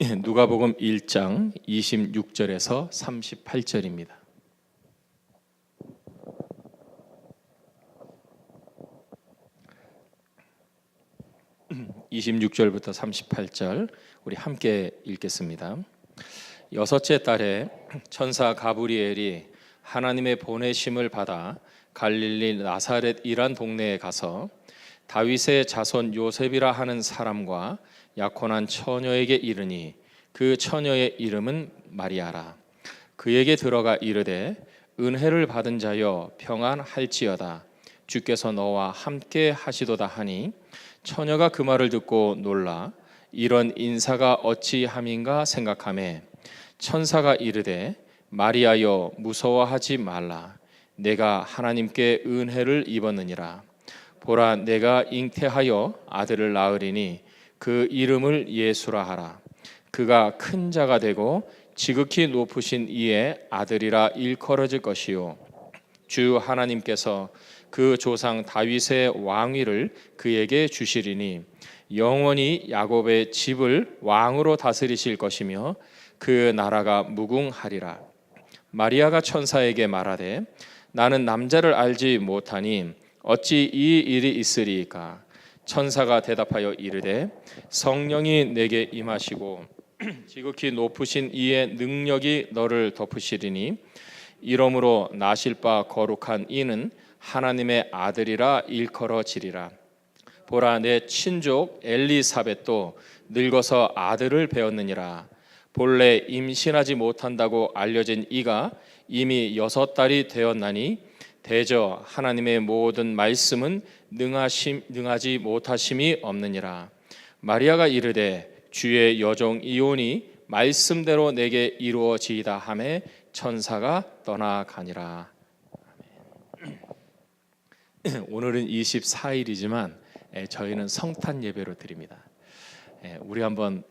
누가복음 1장 26절에서 38절입니다. 26절부터 38절 우리 함께 읽겠습니다. 여섯째 달에 천사 가브리엘이 하나님의 보내심을 받아 갈릴리 나사렛이란 동네에 가서 다윗의 자손 요셉이라 하는 사람과 약혼한 처녀에게 이르니 그 처녀의 이름은 마리아라. 그에게 들어가 이르되 은혜를 받은 자여 평안할지어다. 주께서 너와 함께 하시도다 하니 처녀가 그 말을 듣고 놀라 이런 인사가 어찌함인가 생각하매 천사가 이르되 마리아여 무서워하지 말라. 내가 하나님께 은혜를 입었느니라. 보라 내가 잉태하여 아들을 낳으리니 그 이름을 예수라 하라. 그가 큰 자가 되고 지극히 높으신 이의 아들이라 일컬어질 것이요 주 하나님께서 그 조상 다윗의 왕위를 그에게 주시리니 영원히 야곱의 집을 왕으로 다스리실 것이며 그 나라가 무궁하리라. 마리아가 천사에게 말하되 나는 남자를 알지 못하니 어찌 이 일이 있으리이까. 천사가 대답하여 이르되 성령이 내게 임하시고 지극히 높으신 이의 능력이 너를 덮으시리니 이러므로 나실 바 거룩한 이는 하나님의 아들이라 일컬어지리라. 보라 내 친족 엘리사벳도 늙어서 아들을 배었느니라. 본래 임신하지 못한다고 알려진 이가 이미 6달이 되었나니 대저 하나님의 모든 말씀은 능하지 못하심이 없느니라. 마리아가 이르되 주의 여종 이온이 말씀대로 내게 이루어지이다 하매 천사가 떠나가니라. 오늘은 24일이지만 저희는 성탄 예배로 드립니다. 우리 한번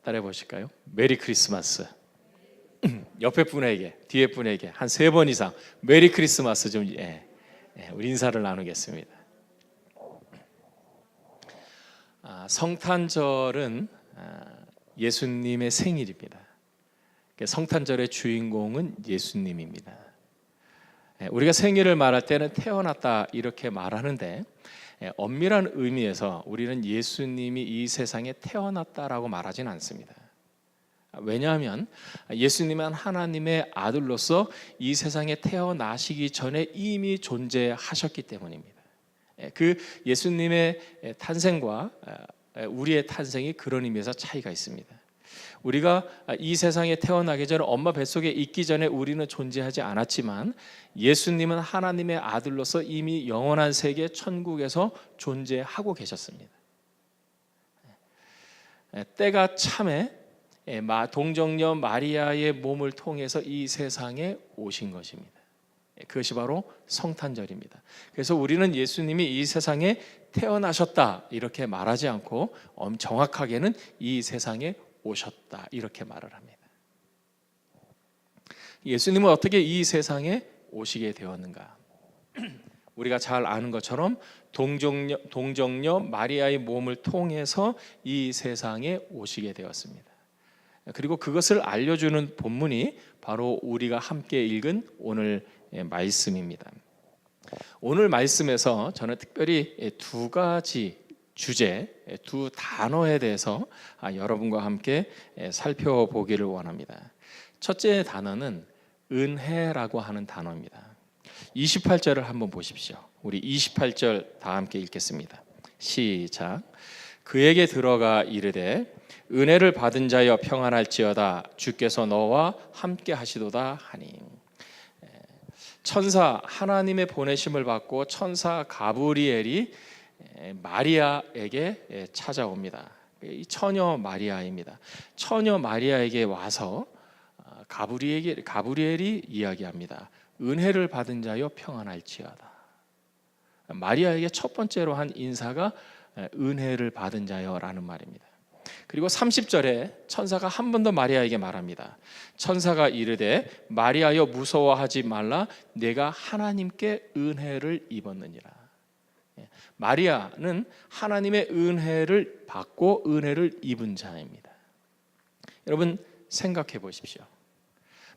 따라해 보실까요? 메리 크리스마스. 옆에 분에게, 뒤에 분에게 한 3번 이상 메리 크리스마스 좀 우리 인사를 나누겠습니다. 성탄절은 예수님의 생일입니다. 성탄절의 주인공은 예수님입니다. 우리가 생일을 말할 때는 태어났다 이렇게 말하는데 엄밀한 의미에서 우리는 예수님이 이 세상에 태어났다라고 말하지는 않습니다. 왜냐하면 예수님은 하나님의 아들로서 이 세상에 태어나시기 전에 이미 존재하셨기 때문입니다. 그 예수님의 탄생과 우리의 탄생이 그런 의미에서 차이가 있습니다. 우리가 이 세상에 태어나기 전에 엄마 뱃속에 있기 전에 우리는 존재하지 않았지만 예수님은 하나님의 아들로서 이미 영원한 세계 천국에서 존재하고 계셨습니다. 때가 참에 동정녀 마리아의 몸을 통해서 이 세상에 오신 것입니다. 그것이 바로 성탄절입니다. 그래서 우리는 예수님이 이 세상에 태어나셨다 이렇게 말하지 않고 정확하게는 이 세상에 오셨다 이렇게 말을 합니다. 예수님은 어떻게 이 세상에 오시게 되었는가? 우리가 잘 아는 것처럼 동정녀 마리아의 몸을 통해서 이 세상에 오시게 되었습니다. 그리고 그것을 알려주는 본문이 바로 우리가 함께 읽은 오늘 말씀입니다. 오늘 말씀에서 저는 특별히 2가지 주제, 2 단어에 대해서 여러분과 함께 살펴보기를 원합니다. 첫째 단어는 은혜라고 하는 단어입니다. 28절을 한번 보십시오. 우리 28절 다 함께 읽겠습니다. 시작. 그에게 들어가 이르되 은혜를 받은 자여 평안할지어다. 주께서 너와 함께 하시도다 하니. 천사 하나님의 보내심을 받고 천사 가브리엘이 마리아에게 찾아옵니다. 이 처녀 마리아입니다. 처녀 마리아에게 와서 가브리엘이 이야기합니다. 은혜를 받은 자여 평안할지어다. 마리아에게 첫 번째로 한 인사가 은혜를 받은 자여라는 말입니다. 그리고 30절에 천사가 한 번 더 마리아에게 말합니다. 천사가 이르되 마리아여 무서워하지 말라. 내가 하나님께 은혜를 입었느니라. 마리아는 하나님의 은혜를 받고 은혜를 입은 자입니다. 여러분 생각해 보십시오.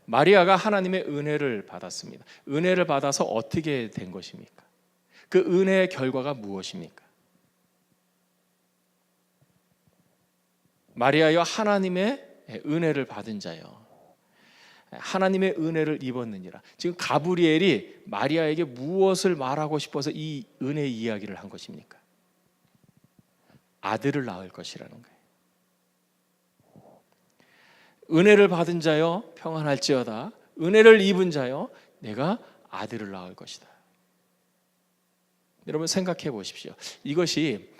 마리아가 하나님의 은혜를 받았습니다. 은혜를 받아서 어떻게 된 것입니까? 그 은혜의 결과가 무엇입니까? 마리아여 하나님의 은혜를 받은 자여, 하나님의 은혜를 입었느니라. 지금 가브리엘이 마리아에게 무엇을 말하고 싶어서 이 은혜의 이야기를 한 것입니까? 아들을 낳을 것이라는 거예요. 은혜를 받은 자여 평안할지어다. 은혜를 입은 자여 내가 아들을 낳을 것이다. 여러분 생각해 보십시오. 이것이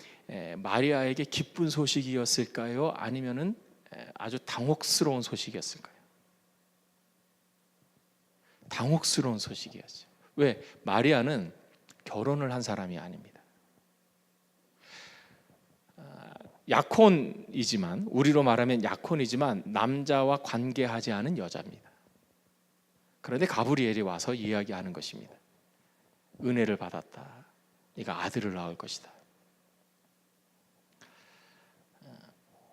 마리아에게 기쁜 소식이었을까요? 아니면은 아주 당혹스러운 소식이었을까요? 당혹스러운 소식이었죠. 왜? 마리아는 결혼을 한 사람이 아닙니다. 약혼이지만, 우리로 말하면 약혼이지만 남자와 관계하지 않은 여자입니다. 그런데 가브리엘이 와서 이야기하는 것입니다. 은혜를 받았다. 네가 아들을 낳을 것이다.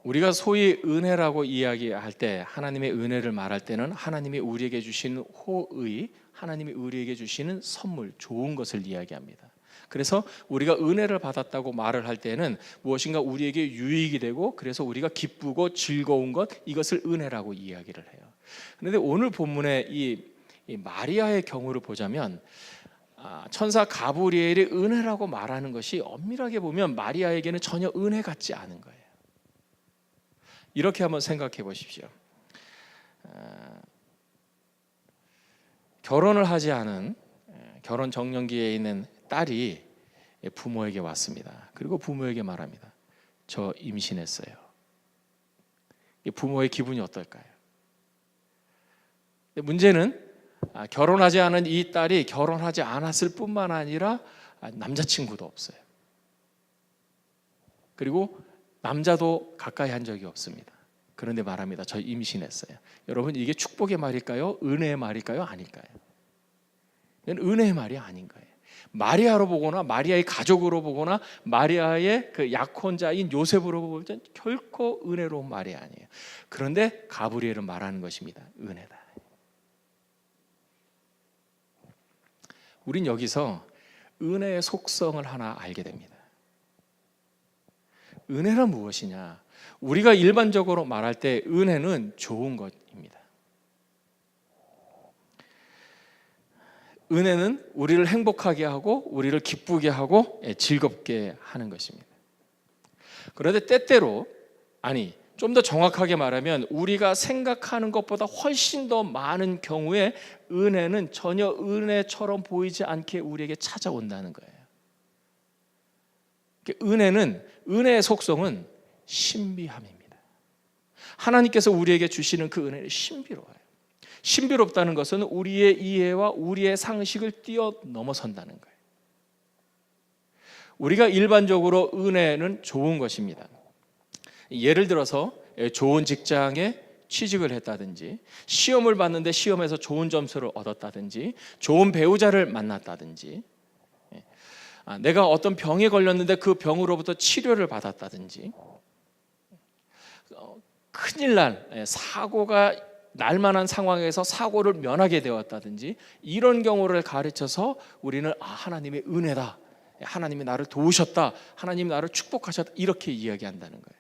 우리가 소위 은혜라고 이야기할 때, 하나님의 은혜를 말할 때는 하나님이 우리에게 주시는 호의, 하나님이 우리에게 주시는 선물, 좋은 것을 이야기합니다. 그래서 우리가 은혜를 받았다고 말을 할 때는 무엇인가 우리에게 유익이 되고, 그래서 우리가 기쁘고 즐거운 것, 이것을 은혜라고 이야기를 해요. 그런데 오늘 본문의 이 마리아의 경우를 보자면 천사 가브리엘이 은혜라고 말하는 것이 엄밀하게 보면 마리아에게는 전혀 은혜 같지 않은 거예요. 이렇게 한번 생각해 보십시오. 결혼을 하지 않은 결혼 정년기에 있는 딸이 부모에게 왔습니다. 그리고 부모에게 말합니다. 저 임신했어요. 부모의 기분이 어떨까요? 문제는 결혼하지 않은 이 딸이 결혼하지 않았을 뿐만 아니라 남자친구도 없어요. 그리고 남자도 가까이 한 적이 없습니다. 그런데 말합니다. 저 임신했어요. 여러분 이게 축복의 말일까요? 은혜의 말일까요? 아닐까요? 이건 은혜의 말이 아닌 거예요. 마리아로 보거나 마리아의 가족으로 보거나 마리아의 그 약혼자인 요셉으로 볼 땐 결코 은혜로운 말이 아니에요. 그런데 가브리엘은 말하는 것입니다. 은혜다. 우린 여기서 은혜의 속성을 하나 알게 됩니다. 은혜란 무엇이냐? 우리가 일반적으로 말할 때 은혜는 좋은 것입니다. 은혜는 우리를 행복하게 하고 우리를 기쁘게 하고 즐겁게 하는 것입니다. 그런데 때때로, 좀 더 정확하게 말하면 우리가 생각하는 것보다 훨씬 더 많은 경우에 은혜는 전혀 은혜처럼 보이지 않게 우리에게 찾아온다는 거예요. 은혜의 속성은 신비함입니다. 하나님께서 우리에게 주시는 그 은혜는 신비로워요. 신비롭다는 것은 우리의 이해와 우리의 상식을 뛰어넘어선다는 거예요. 우리가 일반적으로 은혜는 좋은 것입니다. 예를 들어서 좋은 직장에 취직을 했다든지, 시험을 봤는데 시험에서 좋은 점수를 얻었다든지, 좋은 배우자를 만났다든지, 내가 어떤 병에 걸렸는데 그 병으로부터 치료를 받았다든지, 큰일 날 사고가 날 만한 상황에서 사고를 면하게 되었다든지, 이런 경우를 가르쳐서 우리는 하나님의 은혜다, 하나님이 나를 도우셨다, 하나님이 나를 축복하셨다, 이렇게 이야기한다는 거예요.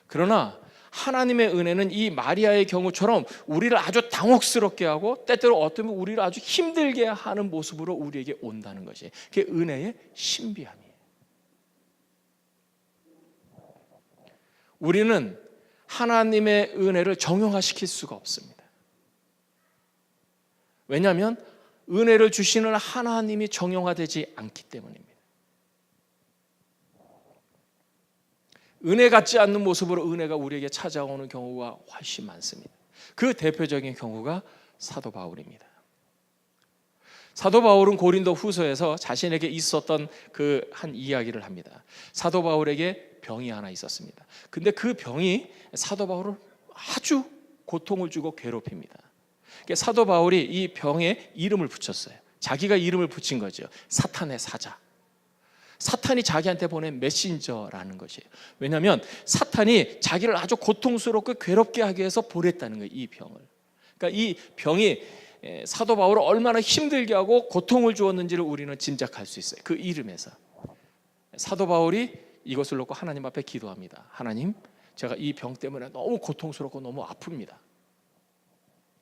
그러나 하나님의 은혜는 이 마리아의 경우처럼 우리를 아주 당혹스럽게 하고 때때로 어쩌면 우리를 아주 힘들게 하는 모습으로 우리에게 온다는 것이, 그게 은혜의 신비함이에요. 우리는 하나님의 은혜를 정형화시킬 수가 없습니다. 왜냐하면 은혜를 주시는 하나님이 정형화되지 않기 때문입니다. 은혜 같지 않는 모습으로 은혜가 우리에게 찾아오는 경우가 훨씬 많습니다. 그 대표적인 경우가 사도 바울입니다. 사도 바울은 고린도 후서에서 자신에게 있었던 그 한 이야기를 합니다. 사도 바울에게 병이 하나 있었습니다. 근데 그 병이 사도 바울을 아주 고통을 주고 괴롭힙니다. 사도 바울이 이 병에 이름을 붙였어요. 자기가 이름을 붙인 거죠. 사탄의 사자. 사탄이 자기한테 보낸 메신저라는 것이에요. 왜냐하면 사탄이 자기를 아주 고통스럽고 괴롭게 하기 위해서 보냈다는 거예요, 이 병을. 그러니까 이 병이 사도 바울을 얼마나 힘들게 하고 고통을 주었는지를 우리는 짐작할 수 있어요. 그 이름에서 사도 바울이 이것을 놓고 하나님 앞에 기도합니다. 하나님, 제가 이 병 때문에 너무 고통스럽고 너무 아픕니다.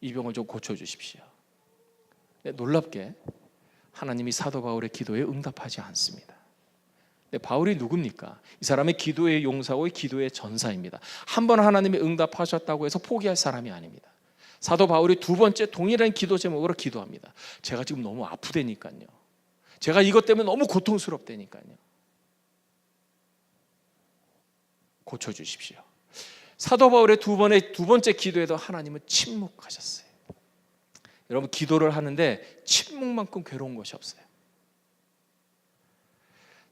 이 병을 좀 고쳐주십시오. 놀랍게 하나님이 사도 바울의 기도에 응답하지 않습니다. 바울이 누굽니까? 이 사람의 기도의 용사고 기도의 전사입니다. 한 번 하나님이 응답하셨다고 해서 포기할 사람이 아닙니다. 사도 바울이 두 번째 동일한 기도 제목으로 기도합니다. 제가 지금 너무 아프다니까요. 제가 이것 때문에 너무 고통스럽다니까요. 고쳐주십시오. 사도 바울의 두 번째 기도에도 하나님은 침묵하셨어요. 여러분, 기도를 하는데 침묵만큼 괴로운 것이 없어요.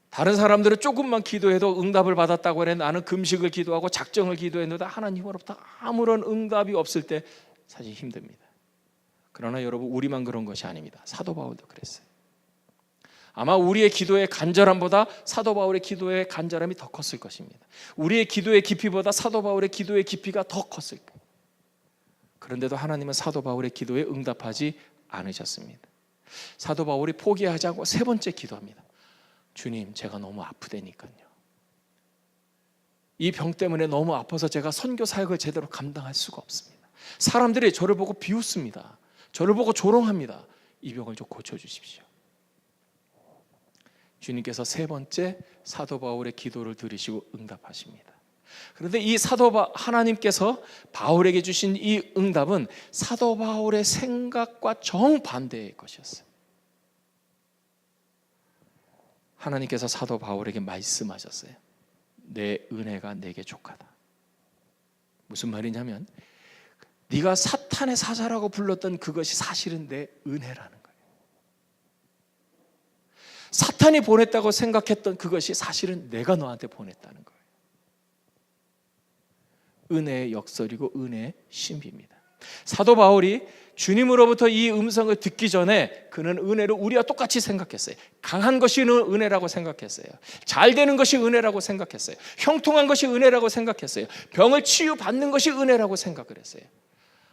다른 사람들은 조금만 기도해도 응답을 받았다고 해. 나는 금식을 기도하고 작정을 기도했는데 하나님으로부터 아무런 응답이 없을 때 사실 힘듭니다. 그러나 여러분, 우리만 그런 것이 아닙니다. 사도 바울도 그랬어요. 아마 우리의 기도의 간절함보다 사도 바울의 기도의 간절함이 더 컸을 것입니다. 우리의 기도의 깊이보다 사도 바울의 기도의 깊이가 더 컸을 거예요. 그런데도 하나님은 사도 바울의 기도에 응답하지 않으셨습니다. 사도 바울이 포기하지 않고 세 번째 기도합니다. 주님, 제가 너무 아프다니까요. 이 병 때문에 너무 아파서 제가 선교 사역을 제대로 감당할 수가 없습니다. 사람들이 저를 보고 비웃습니다. 저를 보고 조롱합니다. 이 병을 좀 고쳐주십시오. 주님께서 세 번째 사도 바울의 기도를 들으시고 응답하십니다. 그런데 이 하나님께서 바울에게 주신 이 응답은 사도 바울의 생각과 정반대의 것이었어요. 하나님께서 사도 바울에게 말씀하셨어요. 내 은혜가 내게 족하다. 무슨 말이냐면 네가 사탄의 사자라고 불렀던 그것이 사실은 내 은혜라는 거예요. 사탄이 보냈다고 생각했던 그것이 사실은 내가 너한테 보냈다는 거예요. 은혜의 역설이고 은혜의 신비입니다. 사도 바울이 주님으로부터 이 음성을 듣기 전에 그는 은혜를 우리와 똑같이 생각했어요. 강한 것이 은혜라고 생각했어요. 잘 되는 것이 은혜라고 생각했어요. 형통한 것이 은혜라고 생각했어요. 병을 치유받는 것이 은혜라고 생각을 했어요.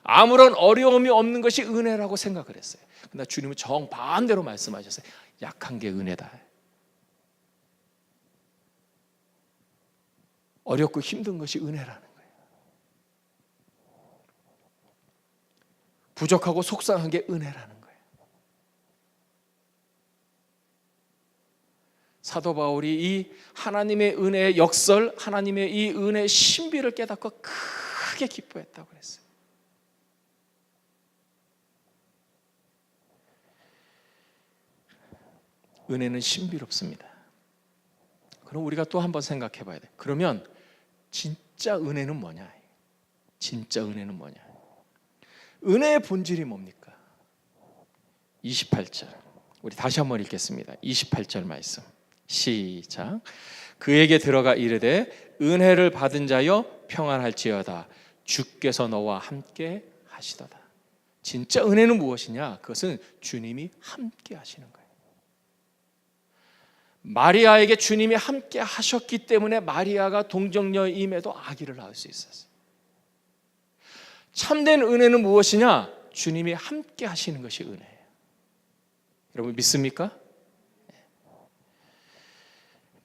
아무런 어려움이 없는 것이 은혜라고 생각을 했어요. 그러나 주님은 정반대로 말씀하셨어요. 약한 게 은혜다. 어렵고 힘든 것이 은혜라는 거예요. 부족하고 속상한 게 은혜라는 거예요. 사도 바울이 이 하나님의 은혜의 역설, 하나님의 이 은혜의 신비를 깨닫고 크게 기뻐했다고 그랬어요. 은혜는 신비롭습니다. 그럼 우리가 또 한번 생각해 봐야 돼. 그러면 진짜 은혜는 뭐냐? 진짜 은혜는 뭐냐? 은혜의 본질이 뭡니까? 28절. 우리 다시 한번 읽겠습니다. 28절 말씀. 시작. 그에게 들어가 이르되 은혜를 받은 자여 평안할지어다. 주께서 너와 함께 하시도다. 진짜 은혜는 무엇이냐? 그것은 주님이 함께 하시는 거예요. 마리아에게 주님이 함께 하셨기 때문에 마리아가 동정녀임에도 아기를 낳을 수 있었어요. 참된 은혜는 무엇이냐? 주님이 함께 하시는 것이 은혜예요. 여러분 믿습니까?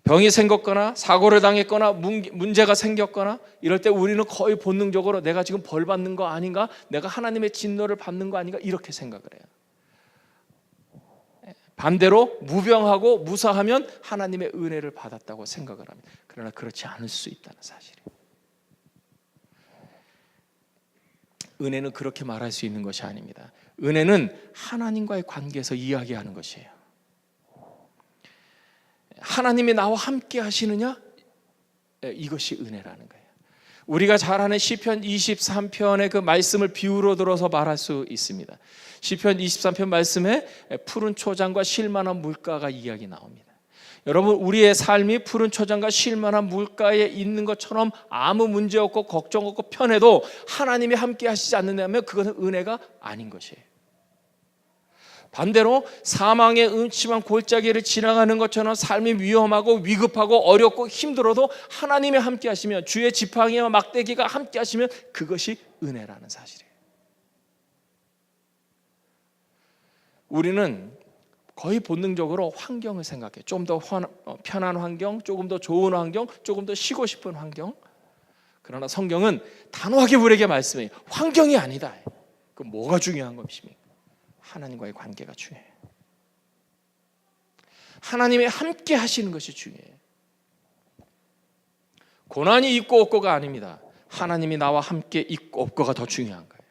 병이 생겼거나 사고를 당했거나 문제가 생겼거나 이럴 때 우리는 거의 본능적으로 내가 지금 벌 받는 거 아닌가? 내가 하나님의 진노를 받는 거 아닌가? 이렇게 생각을 해요. 반대로 무병하고 무사하면 하나님의 은혜를 받았다고 생각을 합니다. 그러나 그렇지 않을 수 있다는 사실이에요. 은혜는 그렇게 말할 수 있는 것이 아닙니다. 은혜는 하나님과의 관계에서 이야기하는 것이에요. 하나님이 나와 함께 하시느냐? 이것이 은혜라는 거예요. 우리가 잘 아는 시편 23편의 그 말씀을 비유로 들어서 말할 수 있습니다. 시편 23편 말씀에 푸른 초장과 쉴만한 물가가 이야기 나옵니다. 여러분 우리의 삶이 푸른 초장과 쉴만한 물가에 있는 것처럼 아무 문제 없고 걱정 없고 편해도 하나님이 함께 하시지 않는다면 그것은 은혜가 아닌 것이에요. 반대로 사망의 음침한 골짜기를 지나가는 것처럼 삶이 위험하고 위급하고 어렵고 힘들어도 하나님이 함께 하시면, 주의 지팡이와 막대기가 함께 하시면 그것이 은혜라는 사실이에요. 우리는 거의 본능적으로 환경을 생각해요. 좀 더 편한 환경, 조금 더 좋은 환경, 조금 더 쉬고 싶은 환경. 그러나 성경은 단호하게 우리에게 말씀해요. 환경이 아니다. 그럼 뭐가 중요한 것입니까? 하나님과의 관계가 중요해요. 하나님이 함께 하시는 것이 중요해요. 고난이 있고 없고가 아닙니다. 하나님이 나와 함께 있고 없고가 더 중요한 거예요.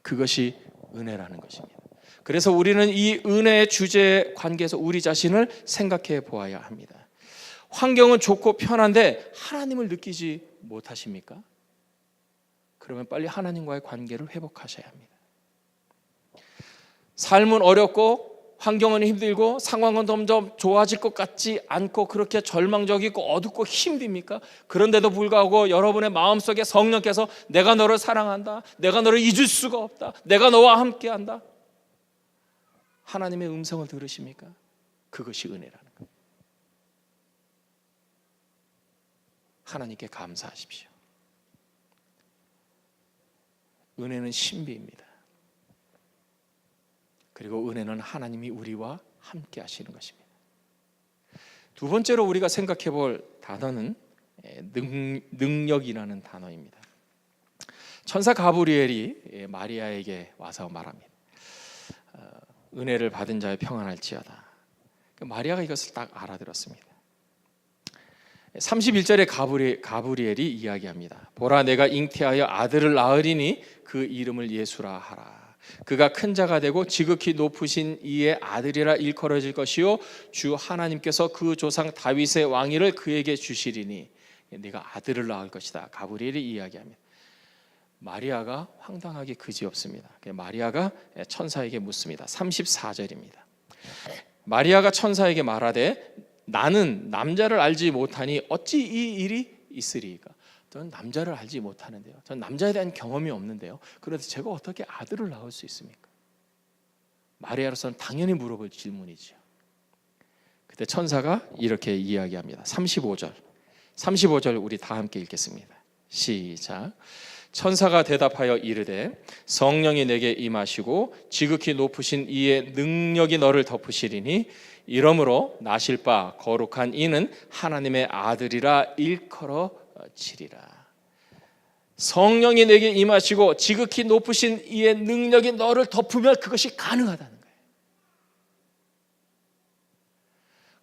그것이 은혜라는 것입니다. 그래서 우리는 이 은혜의 주제의 관계에서 우리 자신을 생각해 보아야 합니다. 환경은 좋고 편한데 하나님을 느끼지 못하십니까? 그러면 빨리 하나님과의 관계를 회복하셔야 합니다. 삶은 어렵고 환경은 힘들고 상황은 점점 좋아질 것 같지 않고 그렇게 절망적이고 어둡고 힘듭니까? 그런데도 불구하고 여러분의 마음속에 성령께서 내가 너를 사랑한다, 내가 너를 잊을 수가 없다, 내가 너와 함께한다, 하나님의 음성을 들으십니까? 그것이 은혜라는 거예요. 하나님께 감사하십시오. 은혜는 신비입니다. 그리고 은혜는 하나님이 우리와 함께 하시는 것입니다. 두 번째로 우리가 생각해 볼 단어는 능력이라는 단어입니다. 천사 가브리엘이 마리아에게 와서 말합니다. 은혜를 받은 자여 평안할지어다. 마리아가 이것을 딱 알아들었습니다. 31절에 가브리엘이 이야기합니다. 보라, 내가 잉태하여 아들을 낳으리니 그 이름을 예수라 하라. 그가 큰 자가 되고 지극히 높으신 이의 아들이라 일컬어질 것이요 주 하나님께서 그 조상 다윗의 왕위를 그에게 주시리니 네가 아들을 낳을 것이다. 가브리엘이 이야기합니다. 마리아가 황당하게 그지없습니다. 마리아가 천사에게 묻습니다. 34절입니다. 마리아가 천사에게 말하되 나는 남자를 알지 못하니 어찌 이 일이 있으리이까? 저는 남자를 알지 못하는데요. 저는 남자에 대한 경험이 없는데요. 그런데 제가 어떻게 아들을 낳을 수 있습니까? 마리아로서는 당연히 물어볼 질문이죠. 그때 천사가 이렇게 이야기합니다. 35절 우리 다 함께 읽겠습니다. 시작. 천사가 대답하여 이르되 성령이 내게 임하시고 지극히 높으신 이의 능력이 너를 덮으시리니 이러므로 나실 바 거룩한 이는 하나님의 아들이라 일컬어지리라. 성령이 내게 임하시고 지극히 높으신 이의 능력이 너를 덮으면 그것이 가능하다는 거예요.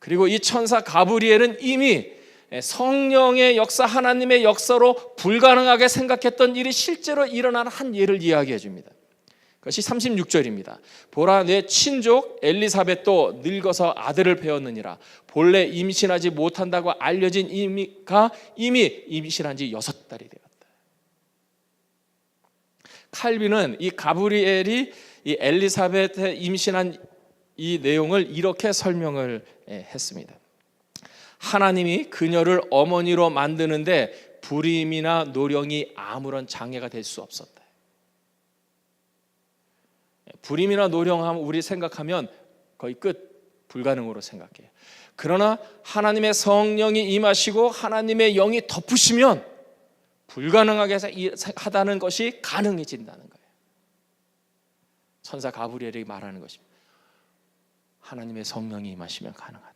그리고 이 천사 가브리엘은 이미 성령의 역사, 하나님의 역사로 불가능하게 생각했던 일이 실제로 일어난 한 예를 이야기해 줍니다. 그것이 36절입니다. 보라, 내 친족 엘리사벳도 늙어서 아들을 배웠느니라. 본래 임신하지 못한다고 알려진 이미가 이미 임신한 지 6달이 되었다. 칼빈은 이 가브리엘이 이 엘리사벳의 임신한 이 내용을 이렇게 설명을 했습니다. 하나님이 그녀를 어머니로 만드는데 불임이나 노령이 아무런 장애가 될 수 없었다. 불임이나 노령하면 우리 생각하면 거의 끝, 불가능으로 생각해요. 그러나 하나님의 성령이 임하시고 하나님의 영이 덮으시면 불가능하게 하다는 것이 가능해진다는 거예요. 천사 가브리엘이 말하는 것입니다. 하나님의 성령이 임하시면 가능하다.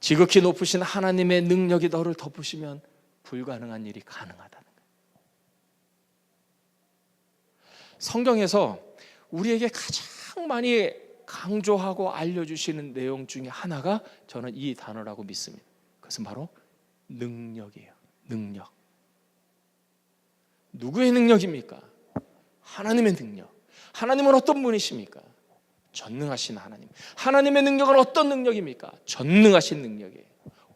지극히 높으신 하나님의 능력이 너를 덮으시면 불가능한 일이 가능하다는 거예요. 성경에서 우리에게 가장 많이 강조하고 알려주시는 내용 중에 하나가 저는 이 단어라고 믿습니다. 그것은 바로 능력이에요. 능력. 누구의 능력입니까? 하나님의 능력. 하나님은 어떤 분이십니까? 전능하신 하나님. 하나님의 능력은 어떤 능력입니까? 전능하신 능력이에요.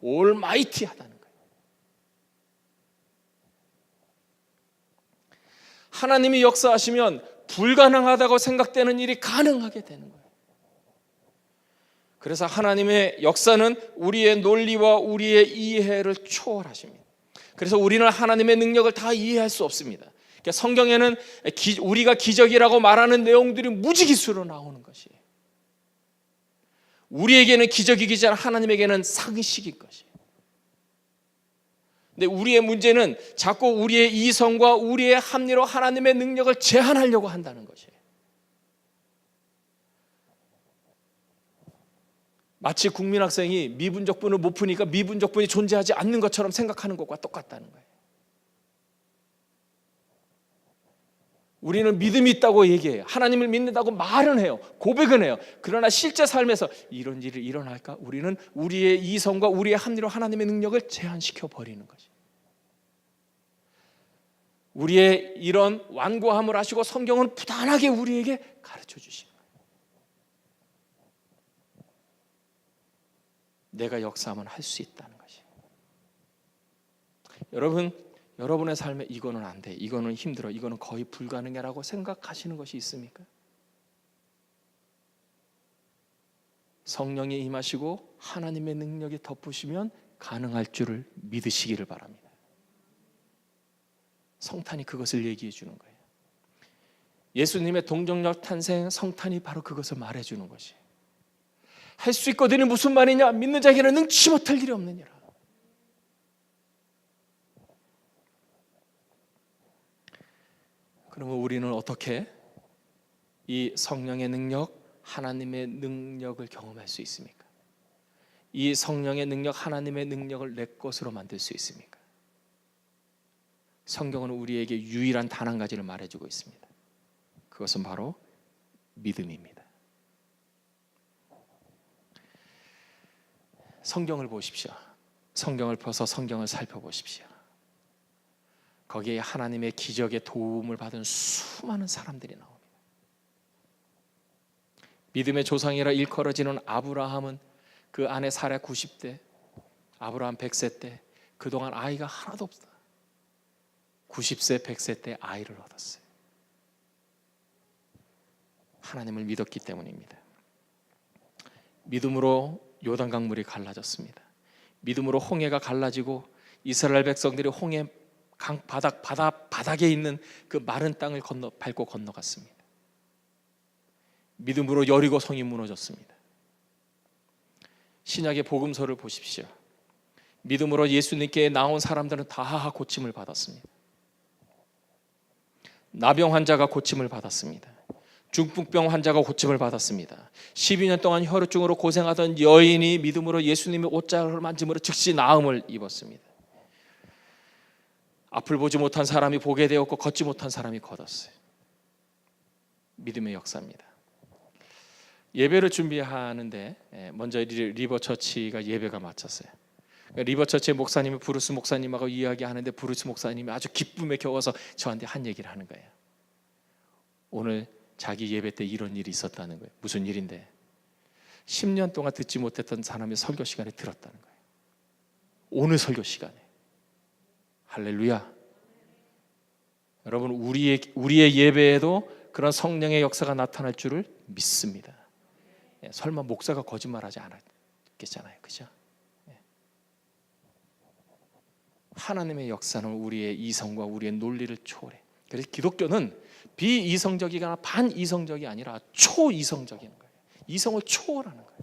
올마이티하다는 거예요. 하나님이 역사하시면 불가능하다고 생각되는 일이 가능하게 되는 거예요. 그래서 하나님의 역사는 우리의 논리와 우리의 이해를 초월하십니다. 그래서 우리는 하나님의 능력을 다 이해할 수 없습니다. 성경에는 우리가 기적이라고 말하는 내용들이 무지기수로 나오는 것이에요. 우리에게는 기적이기지만 하나님에게는 상식인 것이에요. 근데 우리의 문제는 자꾸 우리의 이성과 우리의 합리로 하나님의 능력을 제한하려고 한다는 것이에요. 마치 국민학생이 미분적분을 못 푸니까 미분적분이 존재하지 않는 것처럼 생각하는 것과 똑같다는 거예요. 우리는 믿음이 있다고 얘기해요. 하나님을 믿는다고 말은 해요. 고백은 해요. 그러나 실제 삶에서 이런 일이 일어날까? 우리는 우리의 이성과 우리의 합리로 하나님의 능력을 제한시켜 버리는 것이. 우리의 이런 완고함을 하시고 성경은 부단하게 우리에게 가르쳐 주신 거예요. 내가 역사하면 할 수 있다는 것이. 여러분의 삶에 이거는 안 돼, 이거는 힘들어, 이거는 거의 불가능해라고 생각하시는 것이 있습니까? 성령이 임하시고 하나님의 능력이 덮으시면 가능할 줄을 믿으시기를 바랍니다. 성탄이 그것을 얘기해 주는 거예요. 예수님의 동정녀 탄생, 성탄이 바로 그것을 말해 주는 것이에요. 할 수 있거든이 무슨 말이냐? 믿는 자에게는 능치 못할 일이 없느니라. 그러면 우리는 어떻게 이 성령의 능력, 하나님의 능력을 경험할 수 있습니까? 이 성령의 능력, 하나님의 능력을 내 것으로 만들 수 있습니까? 성경은 우리에게 유일한 단 한 가지를 말해주고 있습니다. 그것은 바로 믿음입니다. 성경을 보십시오. 성경을 펴서 성경을 살펴보십시오. 거기에 하나님의 기적의 도움을 받은 수많은 사람들이 나옵니다. 믿음의 조상이라 일컬어지는 아브라함은 그 아내 사라 90대, 아브라함 100세 때 그동안 아이가 하나도 없다. 90세, 100세 때 아이를 얻었어요. 하나님을 믿었기 때문입니다. 믿음으로 요단강물이 갈라졌습니다. 믿음으로 홍해가 갈라지고 이스라엘 백성들이 홍해 강 바닥에 있는 그 마른 땅을 밟고 건너갔습니다. 믿음으로 여리고 성이 무너졌습니다. 신약의 복음서를 보십시오. 믿음으로 예수님께 나온 사람들은 다 고침을 받았습니다. 나병 환자가 고침을 받았습니다. 중풍병 환자가 고침을 받았습니다. 12년 동안 혈우증으로 고생하던 여인이 믿음으로 예수님의 옷자락을 만짐으로 즉시 나음을 입었습니다. 앞을 보지 못한 사람이 보게 되었고 걷지 못한 사람이 걷었어요. 믿음의 역사입니다. 예배를 준비하는데 먼저 리버처치가 예배가 마쳤어요. 리버처치의 목사님이 브루스 목사님하고 이야기하는데 브루스 목사님이 아주 기쁨에 겨워서 저한테 한 얘기를 하는 거예요. 오늘 자기 예배 때 이런 일이 있었다는 거예요. 무슨 일인데? 10년 동안 듣지 못했던 사람이 설교 시간에 들었다는 거예요. 오늘 설교 시간에. 할렐루야. 여러분, 우리의 예배에도 그런 성령의 역사가 나타날 줄을 믿습니다. 설마 목사가 거짓말하지 않았겠잖아요, 그죠? 하나님의 역사는 우리의 이성과 우리의 논리를 초월해. 그래서 기독교는 비이성적이거나 반이성적이 아니라 초이성적인 거예요. 이성을 초월하는 거예요.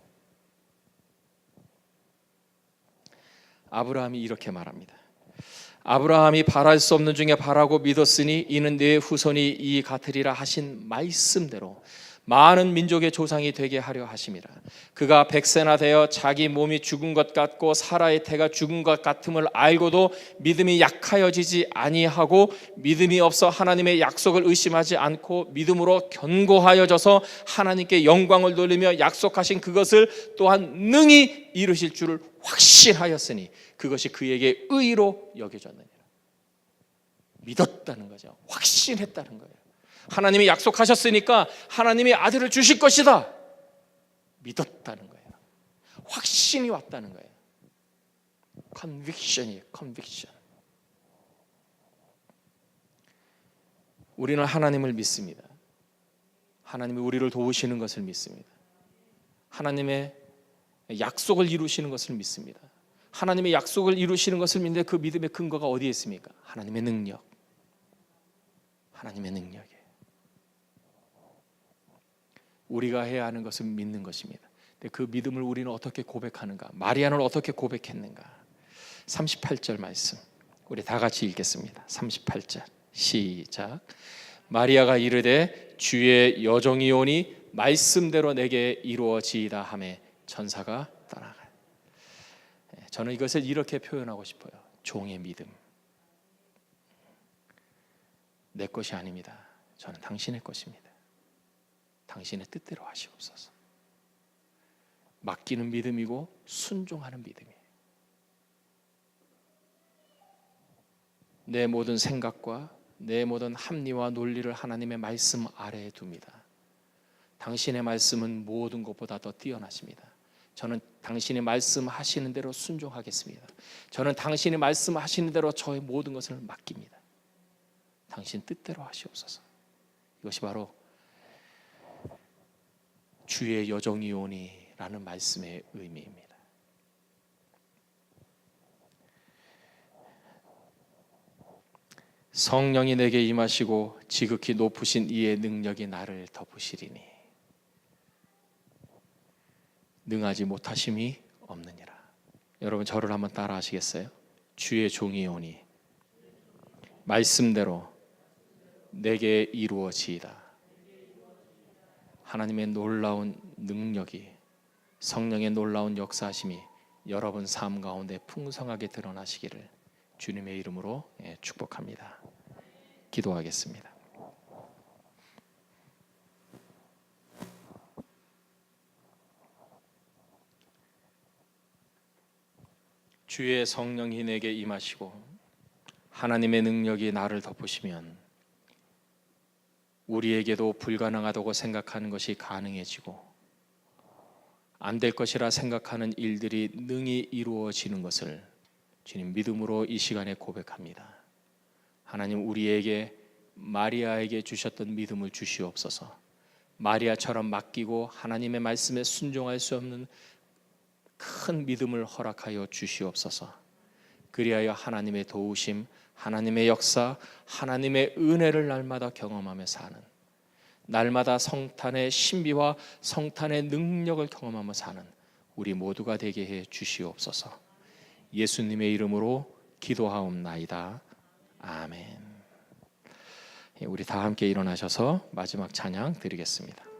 아브라함이 이렇게 말합니다. 아브라함이 바랄 수 없는 중에 바라고 믿었으니 이는 네 후손이 이 같으리라 하신 말씀대로 많은 민족의 조상이 되게 하려 하심이라. 그가 100세나 되어 자기 몸이 죽은 것 같고 사라의 태가 죽은 것 같음을 알고도 믿음이 약하여지지 아니하고 믿음이 없어 하나님의 약속을 의심하지 않고 믿음으로 견고하여져서 하나님께 영광을 돌리며 약속하신 그것을 또한 능히 이루실 줄을 확신하였으니 그것이 그에게 의로 여겨졌느니라. 믿었다는 거죠. 확신했다는 거예요. 하나님이 약속하셨으니까 하나님이 아들을 주실 것이다. 믿었다는 거예요. 확신이 왔다는 거예요. 컨빅션이에요. 컨빅션. 우리는 하나님을 믿습니다. 하나님이 우리를 도우시는 것을 믿습니다. 하나님의 약속을 이루시는 것을 믿습니다. 하나님의 약속을 이루시는 것을 믿는데 그 믿음의 근거가 어디에 있습니까? 하나님의 능력. 하나님의 능력이에요. 우리가 해야 하는 것은 믿는 것입니다. 근데 그 믿음을 우리는 어떻게 고백하는가? 마리아는 어떻게 고백했는가? 38절 말씀 우리 다 같이 읽겠습니다. 38절 시작. 마리아가 이르되 주의 여종이오니 말씀대로 내게 이루어지이다 하매 천사가 떠나가요. 저는 이것을 이렇게 표현하고 싶어요. 종의 믿음. 내 것이 아닙니다. 저는 당신의 것입니다. 당신의 뜻대로 하시옵소서. 맡기는 믿음이고 순종하는 믿음이에요. 내 모든 생각과 내 모든 합리와 논리를 하나님의 말씀 아래에 둡니다. 당신의 말씀은 모든 것보다 더 뛰어나십니다. 저는 당신이 말씀하시는 대로 순종하겠습니다. 저는 당신이 말씀하시는 대로 저의 모든 것을 맡깁니다. 당신 뜻대로 하시옵소서. 이것이 바로 주의 여종이오니 라는 말씀의 의미입니다. 성령이 내게 임하시고 지극히 높으신 이의 능력이 나를 덮으시리니 능하지 못하심이 없느니라. 여러분 저를 한번 따라 하시겠어요? 주의 종이오니 말씀대로 내게 이루어지이다. 하나님의 놀라운 능력이, 성령의 놀라운 역사하심이 여러분 삶 가운데 풍성하게 드러나시기를 주님의 이름으로 축복합니다. 기도하겠습니다. 주의 성령이 내게 임하시고 하나님의 능력이 나를 덮으시면 우리에게도 불가능하다고 생각하는 것이 가능해지고 안 될 것이라 생각하는 일들이 능히 이루어지는 것을 주님 믿음으로 이 시간에 고백합니다. 하나님 우리에게 마리아에게 주셨던 믿음을 주시옵소서. 마리아처럼 맡기고 하나님의 말씀에 순종할 수 없는 큰 믿음을 허락하여 주시옵소서. 그리하여 하나님의 도우심, 하나님의 역사, 하나님의 은혜를 날마다 경험하며 사는, 날마다 성탄의 신비와 성탄의 능력을 경험하며 사는 우리 모두가 되게 해 주시옵소서. 예수님의 이름으로 기도하옵나이다. 아멘. 우리 다 함께 일어나셔서 마지막 찬양 드리겠습니다.